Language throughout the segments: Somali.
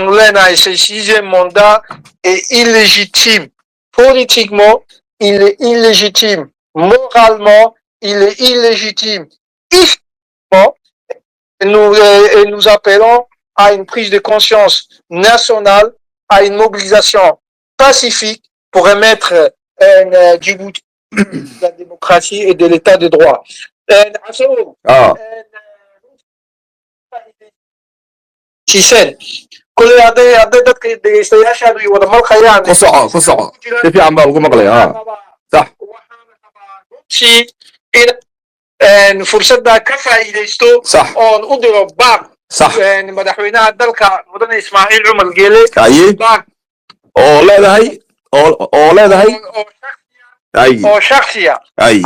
ce sixième mandat est illégitime. Politiquement, il est illégitime. Moralement, il est illégitime. Historiquement, nous appelons à une prise de conscience nationale, à une mobilisation pacifique pour remettre Djibouti de la démocratie et de l'état de droit. Xisen, كل هذا dadka dhegeystayaashaadu iyo wada malqayaan ku soco si fiican baa lagu maqlaya sax in fursadda ka faa'iideysto oon u diro baaq madaxweynaha dalka mudane Ismaaciil Cumar Geele baaq oo leedahay oo shakhsiya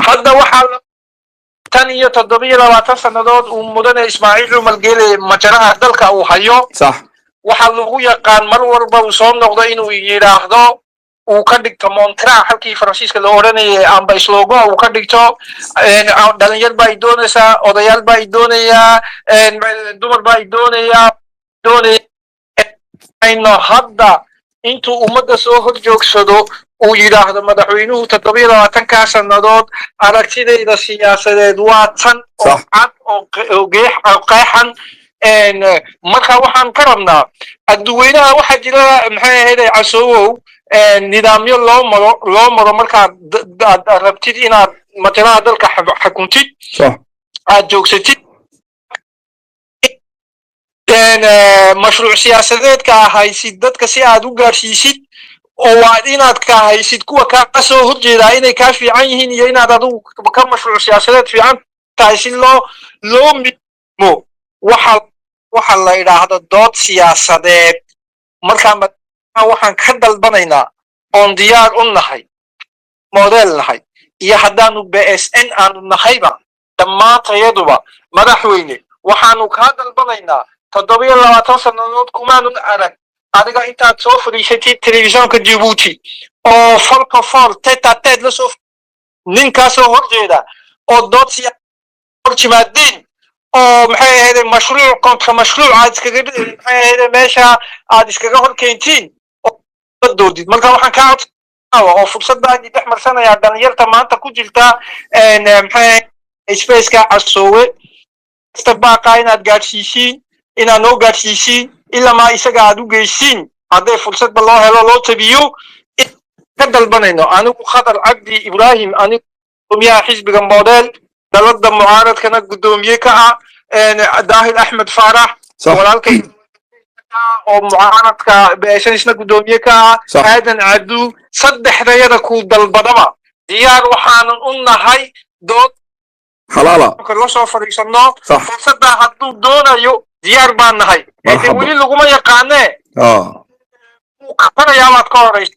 hadda waxaa tan iyo 27 sanadood uu mudane Ismaaciil Cumar Geele majaraha dalka uu hayo waxa lagu yaqaan mar walba uu soo noqdo inuu yiraahdo uu ka dhigto Montreal halkii Faransiiska loo oranayay amba slogo uu ka dhigto dhalinyar baa doonaysa odayaal baa doonaya dumar baa doonaya ayna hadda intuu ummadda soo horjoogsado uu yiraahdo madaxweynuhu 27 sanadood aragtidayda siyaasadeed waa tan oo cad oo qeexan marka waxaan ka rabnaa adduweynaha waxa jira maxay ahayd casoowow nidaamyo loo maro markaad rabtid inaad matalaha dalka xukuntid aad joogsatid mashruuc siyaasadeedka haysid dadka si aad u gaarsiisid oo waa inaad ka haysid kuwa ka soo horjeeda inay ka fiican yihiin iyo inaad adigu ka mashruuc siyaasadeed fiican tahay si loo midmo waxa la yiraahdo dood siyaasadeed marka waxaan ka dalbanaynaa on diyaar u nahay model nahay iyo haddaanu BSN aanu nahayba dhammaantayaduba madaxweyne waxaanu ka dalbanaynaa 27 sanadood kumaanu arag adiga intaad soo fadhiisatid telefishanka Djibouti oo folka fol tete la soo ninkaas oo horjeeda oo dood siyaasadeed oo maxay ahayd mashruuc kontra mashruuc aad iskaga maxay ahayd meesha aad iskaga hor keentiin oo doodid marka waxaan ka codsanaa oo fursadda dhex marsanaya dhalinyarta maanta ku jirta maxay space-ka casoowe istabaaqa inaad gaarsiisiin inaad noo gaarsiisiin ilaa ma isaga aad u geysiin hadday fursadda loo helo loo tabiyo ka dalbanayno anigu Khadar Cabdi Ibrahim anigu gudoomiyaha xisbiga model dalada mucaaradkana gudoomiye ka ah Daahir Ahmed Faarax walaalkay oo mucaaradka beeshanisna gudoomiye ka ah Aadan Cabdu saddexdayada ku dalbadaba diyaar waxaan u nahay dood xalaala la soo fariisano fursadda hadduu doonayo diyaar baan nahay weli laguma yaqaanee qabanayaa waad ka horeysa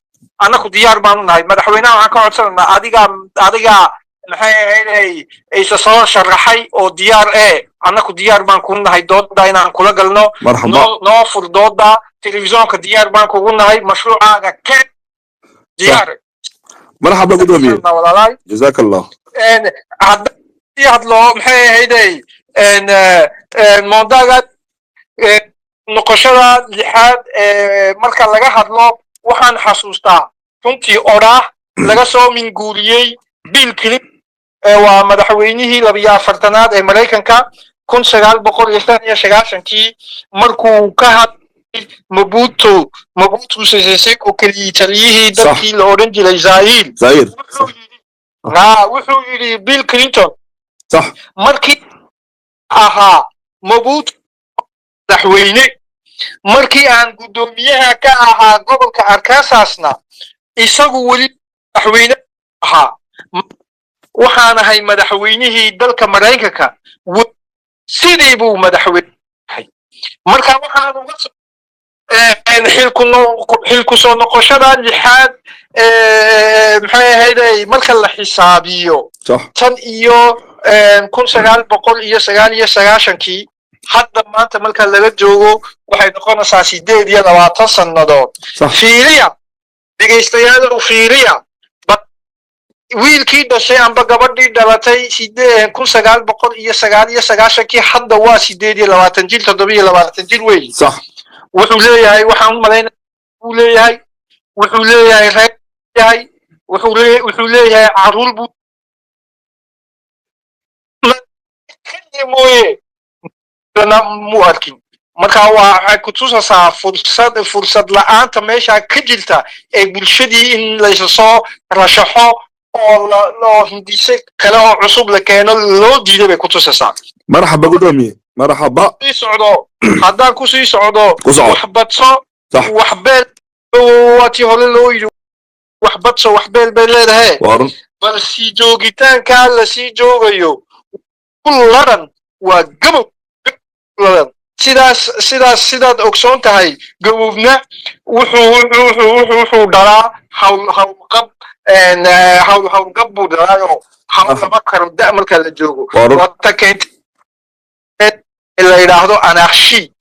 anaku diyaar baan u nahay madaxweynaha waxaan ka codsananaa adiga maxay ahayd aysa soo sharaxay oo diyaar anaku diyaar baan ku nahay doodda inaan kula galno noo fur doodda telefishanka diyaar baan kugu nahay mashruucaaga ka diyaar marxaba gudoomiye jazakallah hadlo maxay ahayd mondaga noqoshada lixaad marka laga hadlo waxaan xasuustaa runtii oraa laga soo minguuriyey Bill Clinton waa madaxweynihii 24aad ee Mareykanka 1999 markuu ka hadlay Mobutu Sese Seko kaliya taliyihii dadkii la oran jiray Zaire wuxuu yiri Bill Clinton صح markii ahaa Mobutu madaxweyne markii aan gudoomiyaha ka ahaa gobolka Arkansasna isagu wali madaxweyne ahaa waxaan ahay madaxweynihii dalka Mareykanka sidii buu madaxweyne marka waxaan uga xilku soo noqoshada lixaad maxay ahayd marka la xisaabiyo tan iyo 1999 hadda maanta marka laga joogo waxay noqonaysaa 28 sanadood fiiriya dhegeystayaal fiiriya wiilkii dhashay amba gabadhii dhalatay 1999 hadda waa 28 jir 27 jir weey وحولي هاي وحام ملين وحولي هاي وحولي هاي رأي هاي وحولي هاي عرول بو كل مويه أنا مو أركين marka waxay ku tusaysaa fursad la'aanta meesha ka jirta ee bulshadii in la soo rashaxo oo loo hindisay kala oo cusub la keeno loo diiday bay ku tusaysaa marxaba gudoomiye marxaba sii socdo haddaan ku sii socdo wax badso wax beel waati hore loo yiri wax badso wax beel bay leedahay bal sii joogitaanka la sii joogayo kulladan waa gabadh sidaad ogsoon tahay gabowna wuxuu dhalaa hawlqab buu dhalaayo hawl lama karo da marka la joogo wata keenta la yidhaahdo anarshi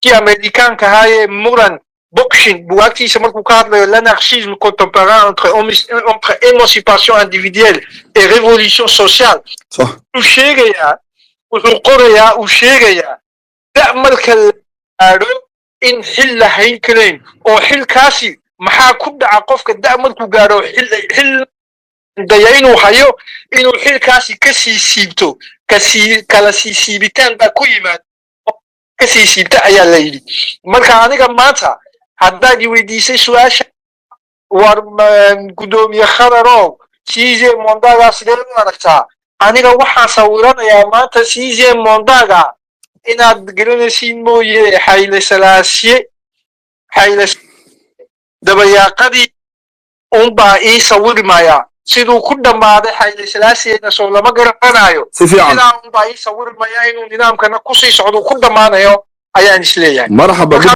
kii amerikaanka ahaayee muran boxing buwaagtiisa markuu ka hadlayo l'anarchisme contemporain entre émancipation individuelle et révolution sociale wuxuu sheegayaa wuxuu qorayaa uu sheegayaa da marka la gaadho in xil la hayn karayn oo xilkaasi maxaa ku dhaca qofka da markuu gaadho xil daya inuu hayo inuu xilkaasi ka sii siibto kala sii siibitaan baa ku yimaad ka sii siibta ayaa la yidhi marka aniga maanta haddaad i weydiisay su-aasha war gudoomiye khadarow siise mondaga sidee u aragtaa aniga waxaan sawiranayaa maanta siise mondaga inaad garanaysiin mooye xayle dabayaaqadii unbaa ii sawirmayaa siduu ku dhammaaday xayle salaasiyena soo lama garanayo sidaa unbaa ii sawirmaya inuu nidaamkana kusii socdo ku dhammaanayo ayaan isleeyahay